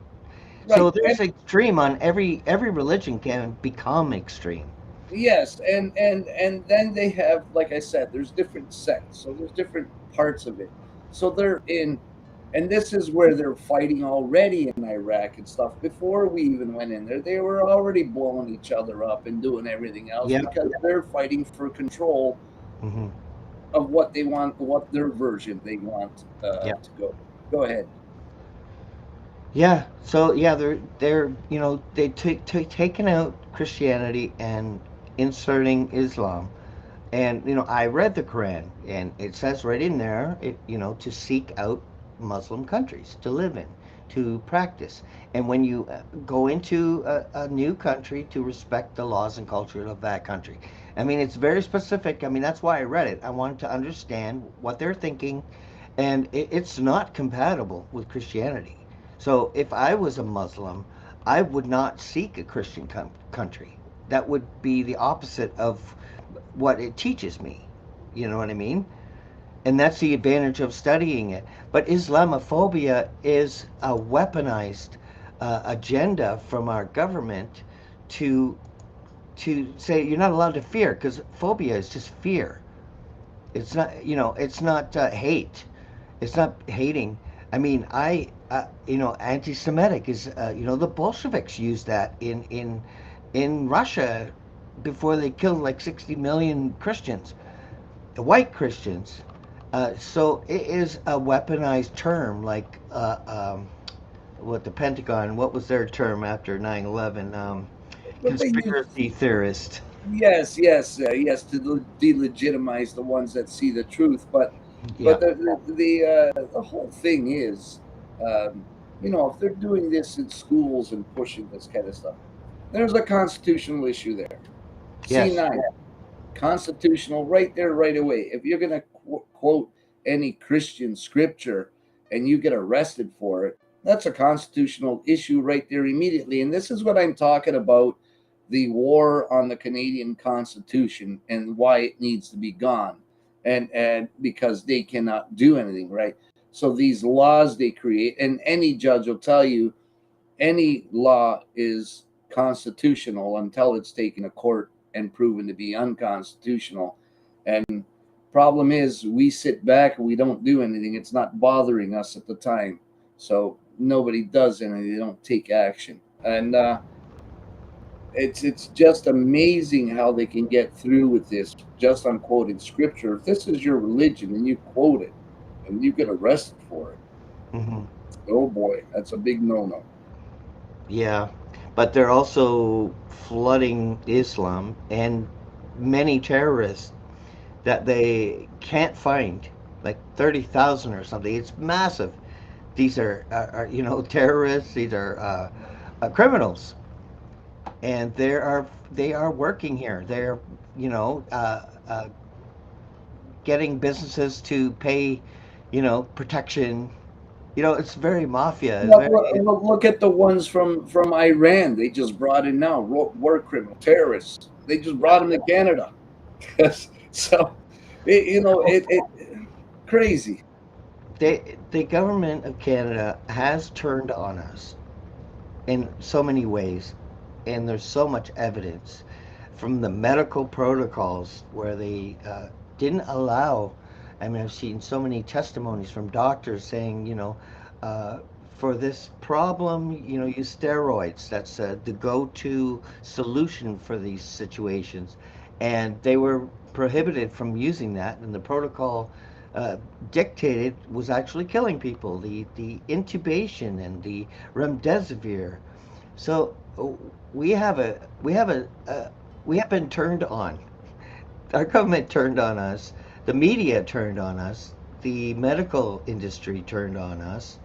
So right, there's extreme on every religion can become extreme. yes, and then they have, like I said, there's different sects, so there's different parts of it. So they're in, and this is where they're fighting already in Iraq and stuff. Before we even went in there, they were already blowing each other up and doing everything else Yeah. because they're fighting for control Hmm. of what they want, what their version they want Yeah. to go. Go ahead. Yeah. So yeah, they're they taking out Christianity and inserting Islam. And I read the Quran, and it says right in there, to seek out Muslim countries to live in, to practice. And when you go into a new country, to respect the laws and culture of that country. I mean, it's very specific. I mean, that's why I read it. I wanted to understand what they're thinking, and it's not compatible with Christianity. So if I was a Muslim, I would not seek a Christian country. That would be the opposite of what it teaches me. You know what I mean? And that's the advantage of studying it. But Islamophobia is a weaponized agenda from our government to say you're not allowed to fear, because phobia is just fear. It's not, it's not hate. It's not hating. I mean, anti-Semitic is, the Bolsheviks used that in Russia before they killed like 60 million Christians, the white Christians. So it is a weaponized term, like what the Pentagon, what was their term after 9/11? But they use Conspiracy theorist. yes, yes, yes, to delegitimize the ones that see the truth. But Yeah. the whole thing is, if they're doing this in schools and pushing this kind of stuff, there's a constitutional issue there. Yes. C9, constitutional, right there, right away. If you're going to quote any Christian scripture and you get arrested for it, that's a constitutional issue right there immediately. And this is what I'm talking about, the war on the Canadian Constitution and why it needs to be gone. And because they cannot do anything, right? So these laws they create, and any judge will tell you any law is constitutional until it's taken to court and proven to be unconstitutional. And problem is, we sit back and we don't do anything. It's not bothering us at the time, so nobody does anything. They don't take action, and it's just amazing how they can get through with this just on quoting scripture. If this is your religion and you quote it and you get arrested for it, Hmm. oh boy, that's a big no-no. Yeah, but they're also flooding Islam and many terrorists that they can't find, like 30,000 or something. It's massive. These are terrorists. These are criminals, and they are working here. They're you know uh, uh, getting businesses to pay, protection. It's very mafia. Look, Very. look, look at the ones from Iran. They just brought in now war criminal terrorists. They just brought them to Canada. So, it crazy. The government of Canada has turned on us in so many ways, and there's so much evidence from the medical protocols where they didn't allow. I mean, I've seen so many testimonies from doctors saying, uh, for this problem, use steroids. That's the go-to solution for these situations, and they were prohibited from using that, and the protocol uh, dictated was actually killing people. The intubation and the remdesivir. So we have been turned on. Our government turned on us. The media turned on us. The medical industry turned on us.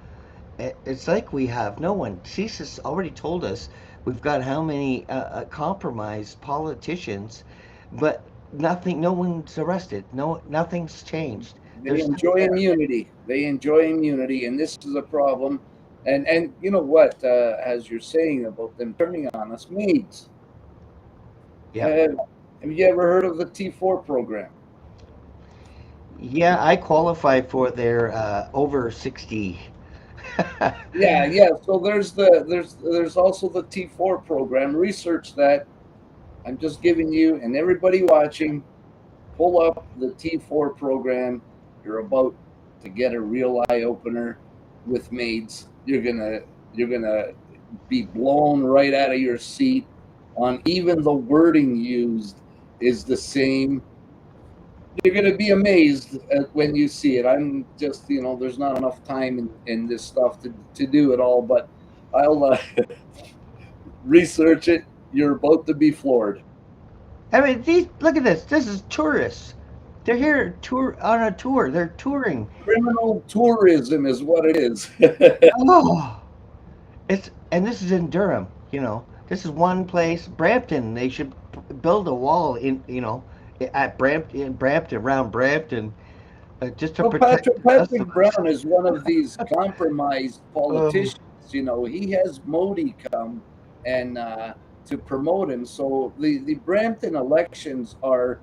It's like we have no one. CSIS already told us we've got how many compromised politicians, but nothing. No one's arrested. No, nothing's changed. They're They still enjoy there. immunity. They enjoy immunity, and this is a problem. And you know what? As you're saying about them turning on us, maids. Yep. Uh, have you ever heard of the T4 program? Yeah, I qualify for their over 60. Yeah, yeah. So there's also the T4 program. Research that. I'm just giving you and everybody watching. Pull up the T4 program. You're about to get a real eye opener with maids. You're gonna be blown right out of your seat. On even the wording used is the same. You're going to be amazed at when you see it. I'm just, there's not enough time in this stuff to do it all, but I'll research it. You're about to be floored. I mean, look at this. This is tourists. They're here tour on a tour. They're touring. Criminal tourism is what it is. Oh, and this is in Durham. This is one place. Brampton. They should build a wall at Brampton, around Brampton, just to Well, protect Patrick the Patrick customers. Brown is one of these compromised Oh, politicians. He has Modi come and to promote him. So the Brampton elections are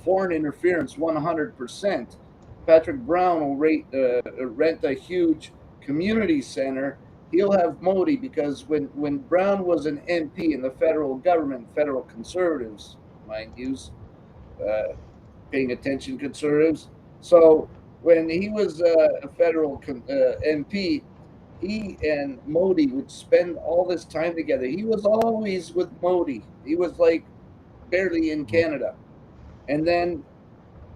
foreign interference 100%. Patrick Brown will rent a huge community center. He'll have Modi because when Brown was an MP in the federal government, federal conservatives, mind you, uh, paying attention, conservatives. So when he was a federal MP, he and Modi would spend all this time together. He was always with Modi. He was like barely in Canada. And then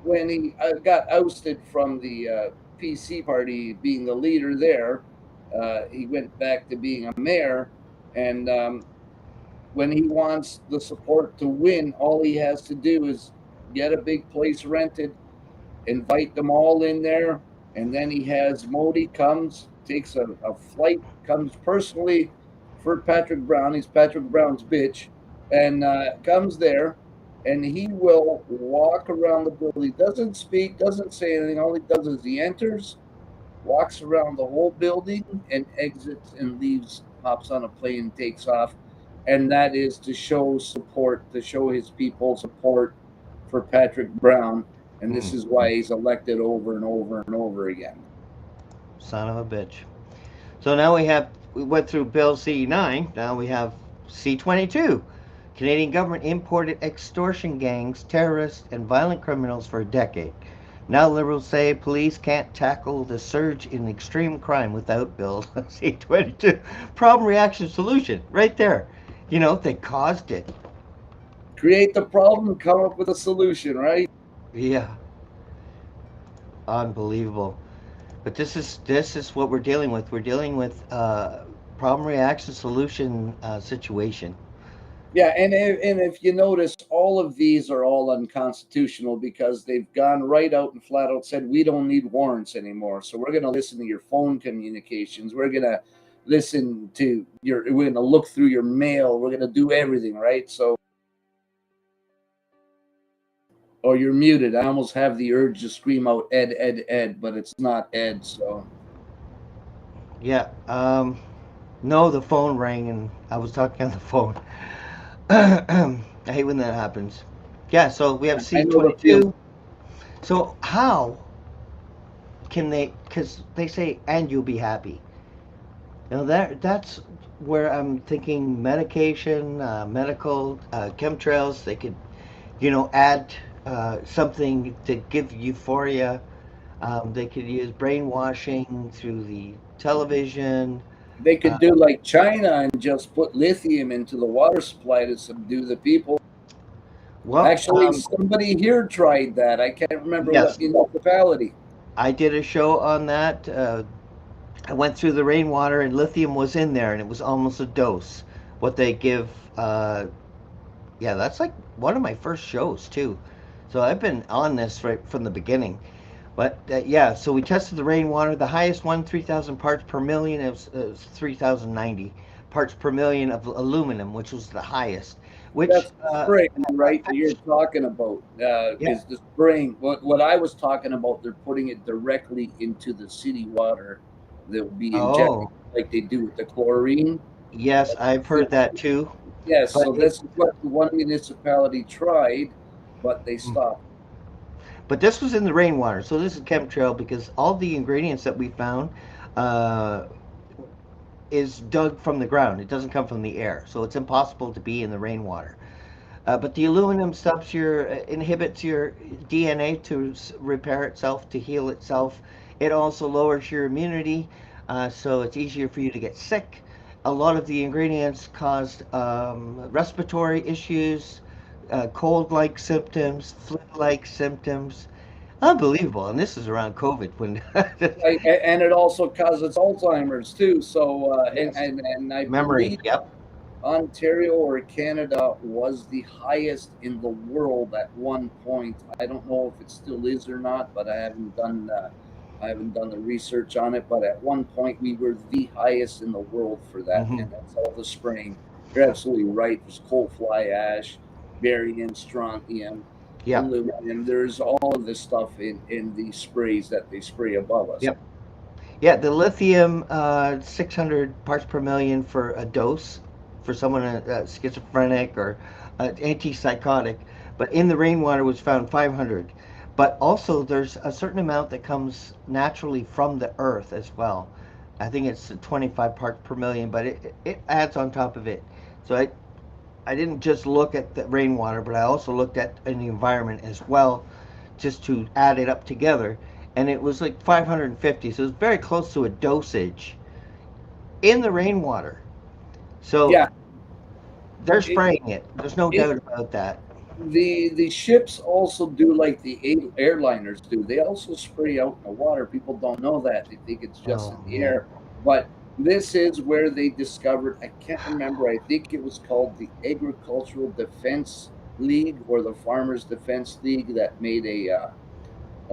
when he got ousted from the PC party, being the leader there, he went back to being a mayor. And when he wants the support to win, all he has to do is get a big place rented, invite them all in there, and then he has Modi comes, takes a flight, comes personally for Patrick Brown. He's Patrick Brown's bitch, and comes there, and he will walk around the building. Doesn't speak, doesn't say anything. All he does is he enters, walks around the whole building, and exits and leaves. Hops on a plane, takes off, and that is to show support, to show his people support for Patrick Brown, and this mm, is why he's elected over and over and over again. son of a bitch. So now we went through Bill C9. Now we have C22. Canadian government imported extortion gangs, terrorists, and violent criminals for a decade. Now liberals say police can't tackle the surge in extreme crime without Bill C22. Problem, reaction, solution. Right there. They caused it. Create the problem, come up with a solution, right? Yeah. Unbelievable. But this is what we're dealing with. We're dealing with problem, reaction, solution situation. Yeah, and if you notice, all of these are all unconstitutional because they've gone right out and flat out said we don't need warrants anymore. So we're going to listen to your phone communications. We're going to listen to your. We're going to look through your mail. We're going to do everything, right? So, oh, you're muted. I almost have the urge to scream out Ed, Ed, Ed, but it's not Ed. So Yeah. No, the phone rang and I was talking on the phone. I hate when that happens. Yeah, so we have I know the feeling. C22. So how can they, because they say, and you'll be happy. That's where I'm thinking medication, medical, chemtrails, they could, add something to give euphoria. They could use brainwashing through the television. They Uh, could do like China and just put lithium into the water supply to subdue the people. well, Actually, somebody here tried that. I can't remember what yes, municipality. I did a show on that. I went through the rainwater and lithium was in there, and it was almost a dose. What they give, yeah, that's like one of my first shows too. So I've been on this right from the beginning. But yeah, so we tested the rainwater. The highest one, 3,000 parts per million. It was 3,090 parts per million of aluminum, which was the highest. Which That's the spring, right? That you're affects, talking about yeah. is the spring. What I was talking about, they're putting it directly into the city water that will be injected Oh, like they do with the chlorine. yes, I've heard that too. Yes, But so it, this is what one municipality tried, but they stopped. But this was in the rainwater, so this is chemtrail because all the ingredients that we found uh, is dug from the ground. It doesn't come from the air, so it's impossible to be in the rainwater. But the aluminum stops your inhibits your DNA to repair itself, to heal itself. It also lowers your immunity, so it's easier for you to get sick. A lot of the ingredients caused respiratory issues, cold-like symptoms, flu-like symptoms. Unbelievable. And this is around COVID when. And it also causes Alzheimer's too. So Yes. and I Memory. believe Yep. Ontario or Canada was the highest in the world at one point. I don't know if it still is or not, but I haven't done the research on it. But at one point, we were the highest in the world for that, Hmm. and that's all the spraying. You're absolutely right. There's coal fly ash, barium, strontium, Yep. aluminum. There's all of this stuff in the sprays that they spray above us. Yep. Yeah, the lithium, 600 parts per million for a dose for someone schizophrenic or antipsychotic, but in the rainwater was found 500. But also, there's a certain amount that comes naturally from the earth as well. I think it's 25 parts per million, but it adds on top of it. So I didn't just look at the rainwater, but I also looked at in the environment as well, just to add it up together. And it was like 550, so it was very close to a dosage in the rainwater. So Yeah, they're it, spraying it. There's no it doubt about that. the ships also do like the airliners do. They also spray out in the water. People don't know that. They think it's just Oh in the man. air. But this is where they discovered, I can't remember, I think it was called the Agricultural Defense League or the Farmers Defense League, that made a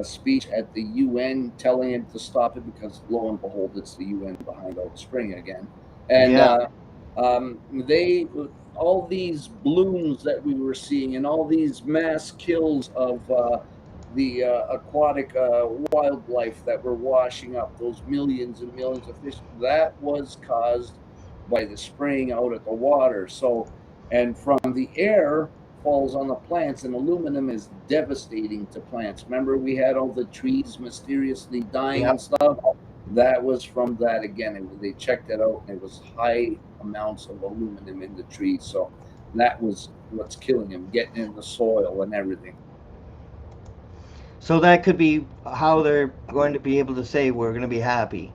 speech at the UN telling him to stop it, because lo and behold, it's the UN behind all the spring again. And Yeah. they all these blooms that we were seeing and all these mass kills of the aquatic wildlife that were washing up, those millions and millions of fish, that was caused by the spraying out at the water. So, and from the air falls on the plants, and aluminum is devastating to plants. Remember, we had all the trees mysteriously dying and Yep. stuff? That was from that again. They checked it out, and it was high amounts of aluminum in the trees. So that was what's killing them, getting in the soil and everything. So that could be how they're going to be able to say we're going to be happy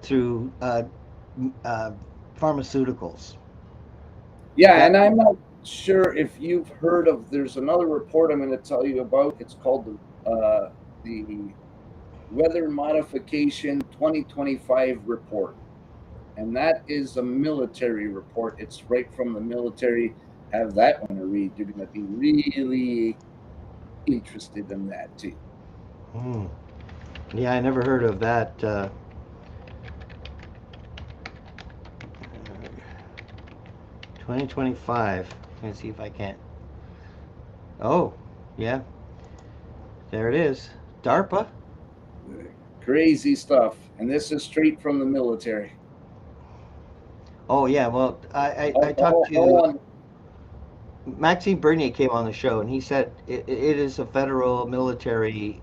through uh, pharmaceuticals. Yeah, That. and I'm not sure if you've heard of. There's another report I'm going to tell you about. It's called the Weather Modification 2025 report, and that is a military report. It's right from the military. Have that one to read. You're going to be really interested in that too. Hmm. Yeah, I never heard of that. 2025. Let's see if I can't. Oh, yeah, there it is. DARPA. Crazy stuff, and this is straight from the military. Oh, yeah. Well, I talked All to on. Maxime Bernier came on the show, and he said it is a federal military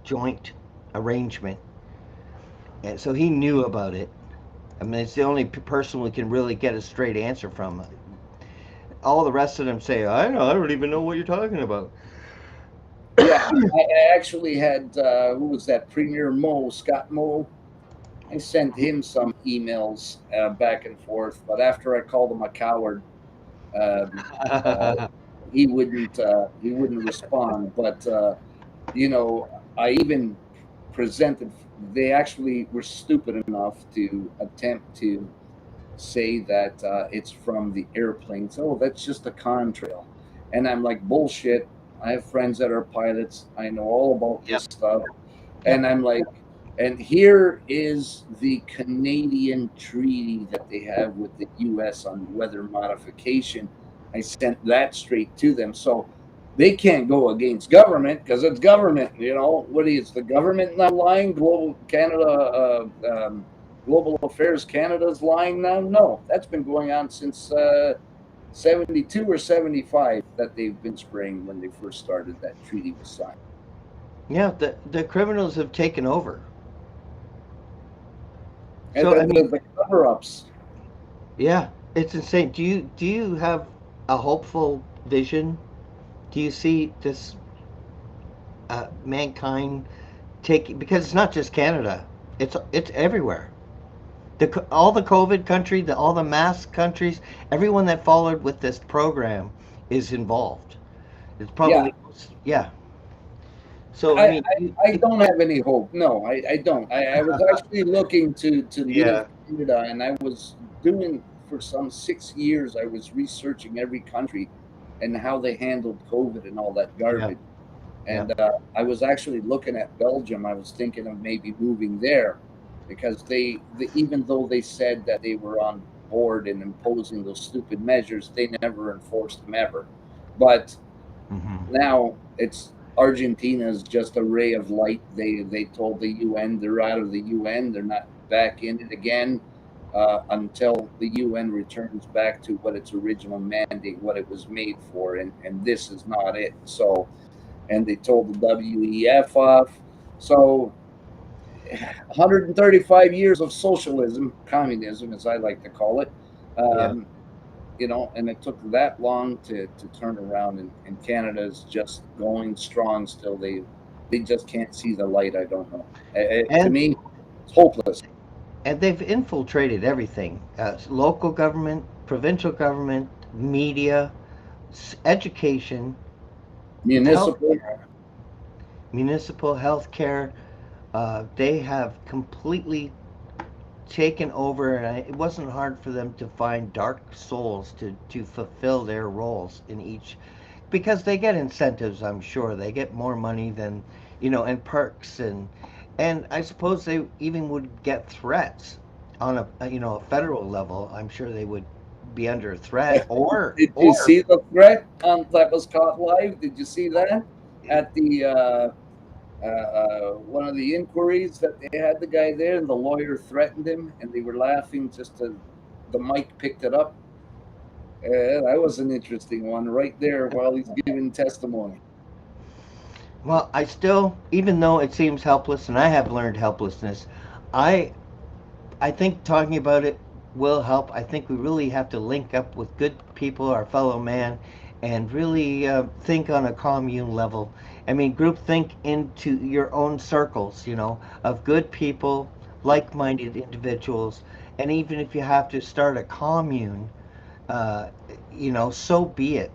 joint arrangement, and so he knew about it. I mean, it's the only person we can really get a straight answer from. All the rest of them say, I don't even know what you're talking about." Yeah, I actually had who was that? Premier Mo, Scott Mo. I sent him some emails back and forth, but after I called him a coward, um, uh, he wouldn't respond. But you know, I even presented. They actually were stupid enough to attempt to say that it's from the airplanes. Oh, that's just a contrail. And I'm like, bullshit. I have friends that are pilots. I know all about Yep. this stuff. Yep. And I'm like, and here is the Canadian treaty that they have with the US on weather modification. I sent that straight to them. So they can't go against government because it's government. You know, what is the government not lying? Global Canada, Global Affairs Canada's lying now? No, that's been going on since 72 or 75 that they've been spraying when they first started. That treaty was signed. Yeah, the criminals have taken over. And So I mean, the cover ups. yeah, it's insane. Do you have a hopeful vision? Do you see this mankind taking, because it's not just Canada, it's everywhere. All the COVID country, all the mask countries, everyone that followed with this program is involved. It's Yeah, probably, yeah. So I mean, I don't have any hope. No, I don't. I was actually looking to leave yeah, Canada, and I was doing for some 6 years. I was researching every country and how they handled COVID and all that yeah, garbage. yeah, And I was actually looking at Belgium. I was thinking of maybe moving there because even though they said that they were on board and imposing those stupid measures, they never enforced them ever. But hmm, now it's Argentina is just a ray of light. They told the UN they're out of the UN. They're not back in it again until the UN returns back to what its original mandate, what it was made for, and this is not it. So, and they told the WEF off. So 135 years of socialism, communism, as I like to call it. yeah. Um, and it took that long to turn around, and Canada is just going strong still. They just can't see the light. I don't know. To And me, it's hopeless. they've infiltrated everything: local government, provincial government, media, education, Municipal, healthcare, municipal healthcare. They have completely taken over, and it wasn't hard for them to find dark souls to fulfill their roles in each, because they get incentives. I'm sure they get more money than, and perks, and I suppose they even would get threats on a federal level. I'm sure they would be under threat, did you or see the threat that was caught live? Did you see that at the one of the inquiries that they had the guy there, and the lawyer threatened him, and they were laughing just to the mic picked it up. That was an interesting one right there while he's giving testimony. well, I still, even though it seems helpless, and I have learned helplessness, I I think talking about it will help. I think we really have to link up with good people, our fellow man, and really think on a commune level. I mean, group think into your own circles, of good people, like-minded individuals, and even if you have to start a commune, uh, so be it.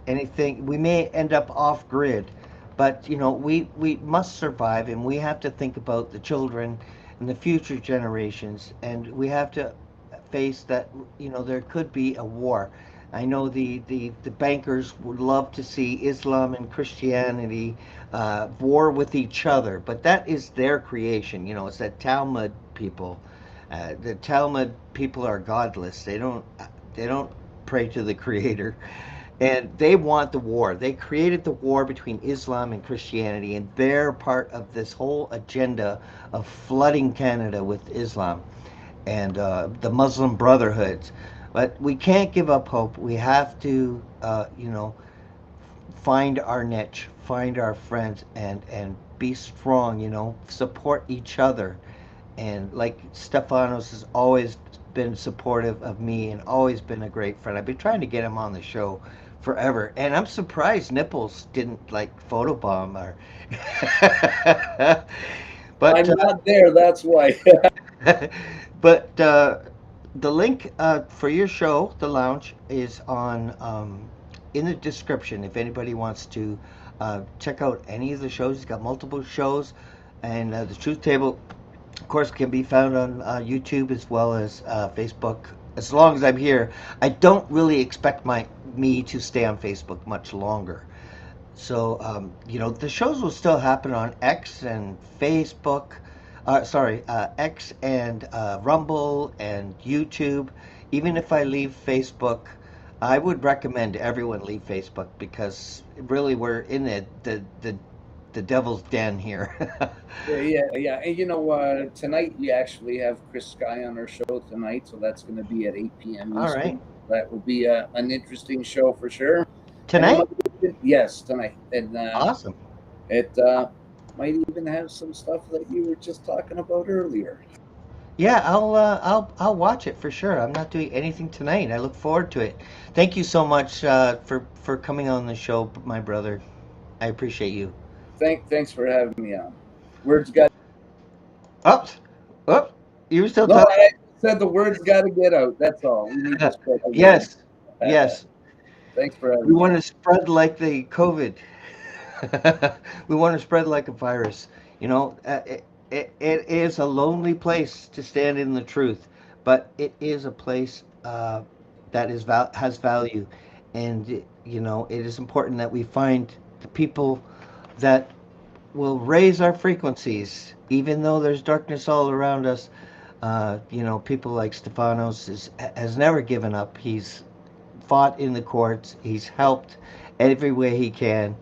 Anything, we may end up off grid, but we must survive, and we have to think about the children and the future generations, and we have to face that there could be a war. I know the bankers would love to see Islam and Christianity war with each other, but that is their creation. It's that Talmud people. The Talmud people are godless. They don't pray to the Creator, and they want the war. They created the war between Islam and Christianity, and they're part of this whole agenda of flooding Canada with Islam and the Muslim Brotherhoods. But we can't give up hope. We have to, find our niche, find our friends, and be strong. Support each other. And like Stefanos has always been supportive of me and always been a great friend. I've been trying to get him on the show forever, and I'm surprised Nipples didn't like photobomb or. but I'm not there. That's why. but the link for your show, the lounge, is on in the description. If anybody wants to check out any of the shows, he's got multiple shows, and the Truth Table, of course, can be found on YouTube as well as Facebook. As long as I'm here, I don't really expect me to stay on Facebook much longer. So, the shows will still happen on X and Facebook. X and Rumble and YouTube. Even if I leave Facebook, I would recommend everyone leave Facebook, because really we're in the devil's den here. Yeah. And tonight we actually have Chris Sky on our show tonight, so that's going to be at 8 p.m. All right. Eastern. That will be an interesting show for sure. And it Tonight? might yes, tonight, and Awesome. it might even have some stuff that you were just talking about earlier. Yeah, I'll watch it for sure. I'm not doing anything tonight. I look forward to it. Thank you so much for coming on the show, my brother. I appreciate you. Thanks for having me on. Words got Oops, oops. You still no. talking? I said the words got to get out. That's all. We need to spread the word. Yes, yes. Thanks for We having me want on. to spread like the COVID. We want to spread like a virus. You know, it is a lonely place to stand in the truth, but it is a place that has value, and you know, it is important that we find the people that will raise our frequencies, even though there's darkness all around us. You know, people like Stefanos has never given up. He's fought in the courts. He's helped every way he can.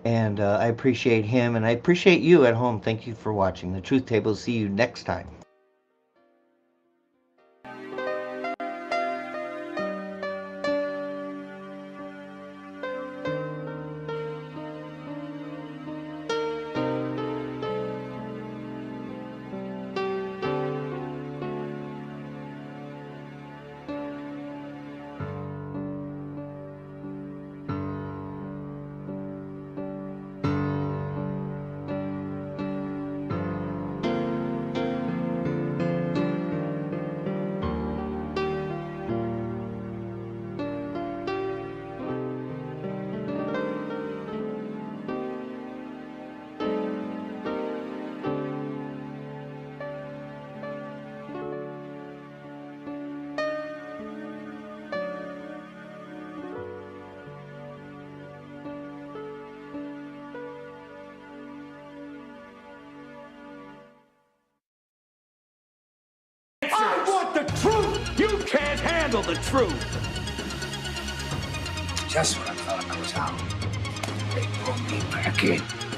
And I appreciate him, and I appreciate you at home. Thank you for watching the Truth Table. See you next time. I want the truth! You can't handle the truth! Just when I thought I was out, they pulled me back in.